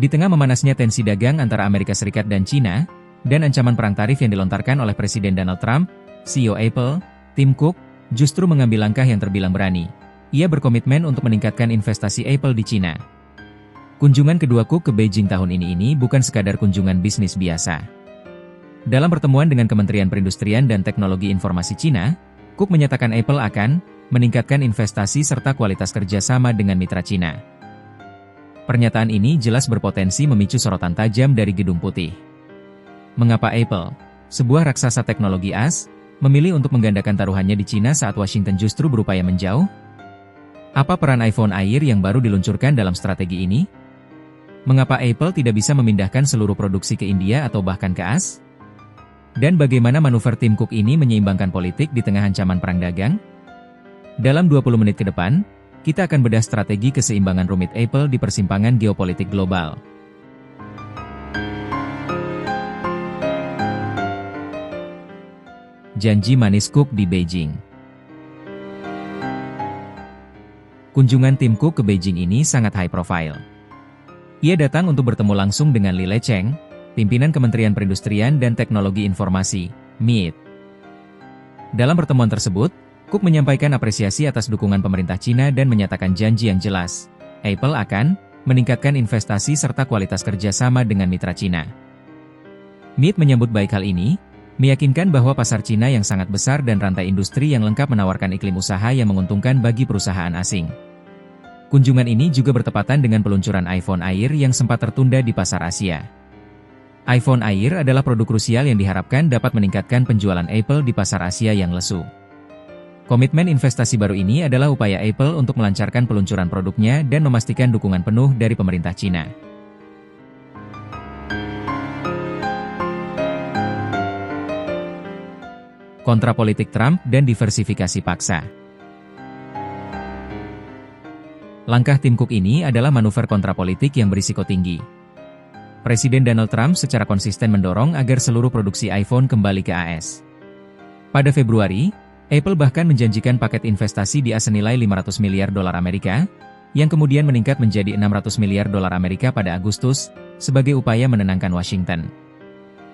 Di tengah memanasnya tensi dagang antara Amerika Serikat dan China, dan ancaman perang tarif yang dilontarkan oleh Presiden Donald Trump, CEO Apple, Tim Cook, justru mengambil langkah yang terbilang berani. Ia berkomitmen untuk meningkatkan investasi Apple di China. Kunjungan kedua Cook ke Beijing tahun ini bukan sekadar kunjungan bisnis biasa. Dalam pertemuan dengan Kementerian Perindustrian dan Teknologi Informasi China, Cook menyatakan Apple akan meningkatkan investasi serta kualitas kerjasama dengan mitra China. Pernyataan ini jelas berpotensi memicu sorotan tajam dari Gedung Putih. Mengapa Apple, sebuah raksasa teknologi AS, memilih untuk menggandakan taruhannya di China saat Washington justru berupaya menjauh? Apa peran iPhone Air yang baru diluncurkan dalam strategi ini? Mengapa Apple tidak bisa memindahkan seluruh produksi ke India atau bahkan ke AS? Dan bagaimana manuver Tim Cook ini menyeimbangkan politik di tengah ancaman perang dagang? Dalam 20 menit ke depan, kita akan bedah strategi keseimbangan rumit Apple di persimpangan geopolitik global. Janji manis Cook di Beijing. Kunjungan Tim Cook ke Beijing ini sangat high profile. Ia datang untuk bertemu langsung dengan Li Lecheng, pimpinan Kementerian Perindustrian dan Teknologi Informasi, MIT. Dalam pertemuan tersebut, Cook menyampaikan apresiasi atas dukungan pemerintah China dan menyatakan janji yang jelas, Apple akan meningkatkan investasi serta kualitas kerjasama dengan mitra China. MIT menyambut baik hal ini, meyakinkan bahwa pasar China yang sangat besar dan rantai industri yang lengkap menawarkan iklim usaha yang menguntungkan bagi perusahaan asing. Kunjungan ini juga bertepatan dengan peluncuran iPhone Air yang sempat tertunda di pasar Asia. iPhone Air adalah produk krusial yang diharapkan dapat meningkatkan penjualan Apple di pasar Asia yang lesu. Komitmen investasi baru ini adalah upaya Apple untuk melancarkan peluncuran produknya dan memastikan dukungan penuh dari pemerintah China. Kontra politik Trump dan diversifikasi paksa. Langkah Tim Cook ini adalah manuver kontra politik yang berisiko tinggi. Presiden Donald Trump secara konsisten mendorong agar seluruh produksi iPhone kembali ke AS. Pada Februari, Apple bahkan menjanjikan paket investasi di AS senilai 500 miliar dolar Amerika, yang kemudian meningkat menjadi 600 miliar dolar Amerika pada Agustus, sebagai upaya menenangkan Washington.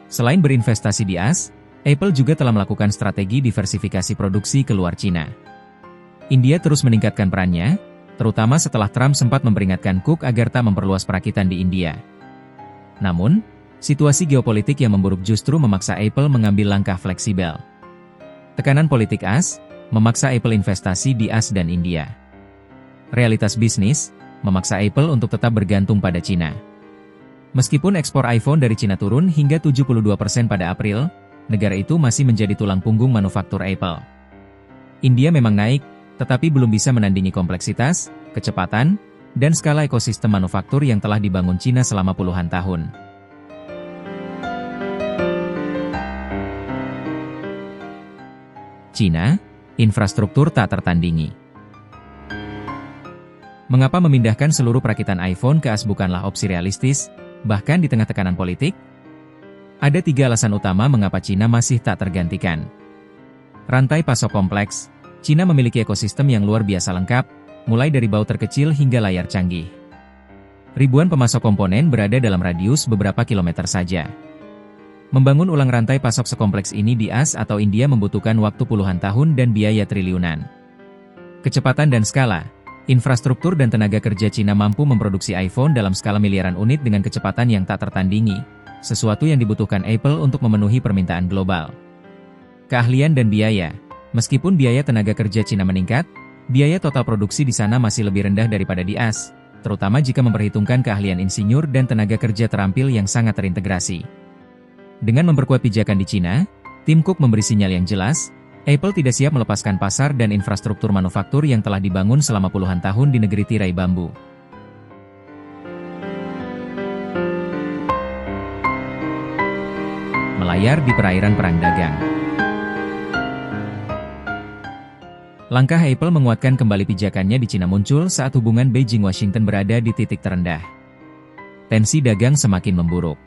Selain berinvestasi di AS, Apple juga telah melakukan strategi diversifikasi produksi keluar China. India terus meningkatkan perannya, terutama setelah Trump sempat memperingatkan Cook agar tak memperluas perakitan di India. Namun, situasi geopolitik yang memburuk justru memaksa Apple mengambil langkah fleksibel. Tekanan politik AS memaksa Apple investasi di AS dan India. Realitas bisnis memaksa Apple untuk tetap bergantung pada China. Meskipun ekspor iPhone dari China turun hingga 72% pada April, negara itu masih menjadi tulang punggung manufaktur Apple. India memang naik, tetapi belum bisa menandingi kompleksitas, kecepatan, dan skala ekosistem manufaktur yang telah dibangun China selama puluhan tahun. China, infrastruktur tak tertandingi. Mengapa memindahkan seluruh perakitan iPhone ke AS bukanlah opsi realistis, bahkan di tengah tekanan politik? Ada 3 alasan utama mengapa China masih tak tergantikan. Rantai pasok kompleks. China memiliki ekosistem yang luar biasa lengkap, mulai dari router kecil hingga layar canggih. Ribuan pemasok komponen berada dalam radius beberapa kilometer saja. Membangun ulang rantai pasok sekompleks ini di AS atau India membutuhkan waktu puluhan tahun dan biaya triliunan. Kecepatan dan skala. Infrastruktur dan tenaga kerja China mampu memproduksi iPhone dalam skala miliaran unit dengan kecepatan yang tak tertandingi, sesuatu yang dibutuhkan Apple untuk memenuhi permintaan global. Keahlian dan biaya. Meskipun biaya tenaga kerja China meningkat, biaya total produksi di sana masih lebih rendah daripada di AS, terutama jika memperhitungkan keahlian insinyur dan tenaga kerja terampil yang sangat terintegrasi. Dengan memperkuat pijakan di China, Tim Cook memberi sinyal yang jelas, Apple tidak siap melepaskan pasar dan infrastruktur manufaktur yang telah dibangun selama puluhan tahun di negeri tirai bambu. Melayar di perairan perang dagang. Langkah Apple menguatkan kembali pijakannya di China muncul saat hubungan Beijing-Washington berada di titik terendah. Tensi dagang semakin memburuk.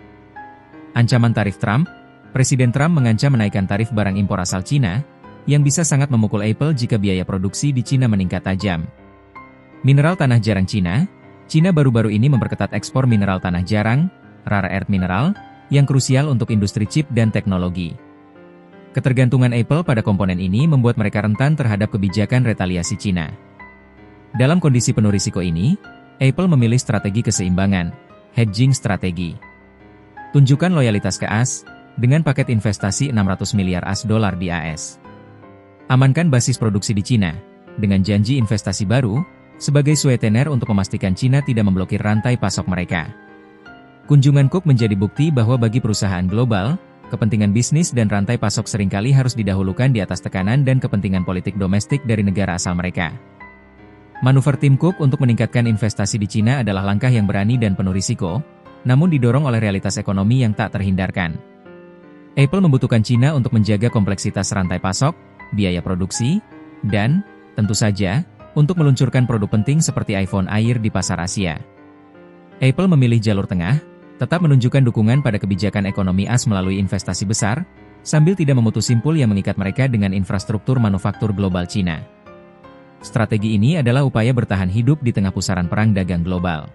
Ancaman tarif Trump. Presiden Trump mengancam menaikkan tarif barang impor asal China, yang bisa sangat memukul Apple jika biaya produksi di China meningkat tajam. Mineral tanah jarang China, Cina baru-baru ini memperketat ekspor mineral tanah jarang, rare earth mineral, yang krusial untuk industri chip dan teknologi. Ketergantungan Apple pada komponen ini membuat mereka rentan terhadap kebijakan retaliasi Cina. Dalam kondisi penuh risiko ini, Apple memilih strategi keseimbangan, hedging strategi. Tunjukkan loyalitas ke AS, dengan paket investasi 600 miliar US$ di AS. Amankan basis produksi di Cina, dengan janji investasi baru, sebagai sweetener untuk memastikan Cina tidak memblokir rantai pasok mereka. Kunjungan Cook menjadi bukti bahwa bagi perusahaan global, kepentingan bisnis dan rantai pasok seringkali harus didahulukan di atas tekanan dan kepentingan politik domestik dari negara asal mereka. Manuver tim Cook untuk meningkatkan investasi di Cina adalah langkah yang berani dan penuh risiko, namun didorong oleh realitas ekonomi yang tak terhindarkan. Apple membutuhkan Cina untuk menjaga kompleksitas rantai pasok, biaya produksi, dan, tentu saja, untuk meluncurkan produk penting seperti iPhone Air di pasar Asia. Apple memilih jalur tengah, tetap menunjukkan dukungan pada kebijakan ekonomi AS melalui investasi besar, sambil tidak memutus simpul yang mengikat mereka dengan infrastruktur manufaktur global Cina. Strategi ini adalah upaya bertahan hidup di tengah pusaran perang dagang global.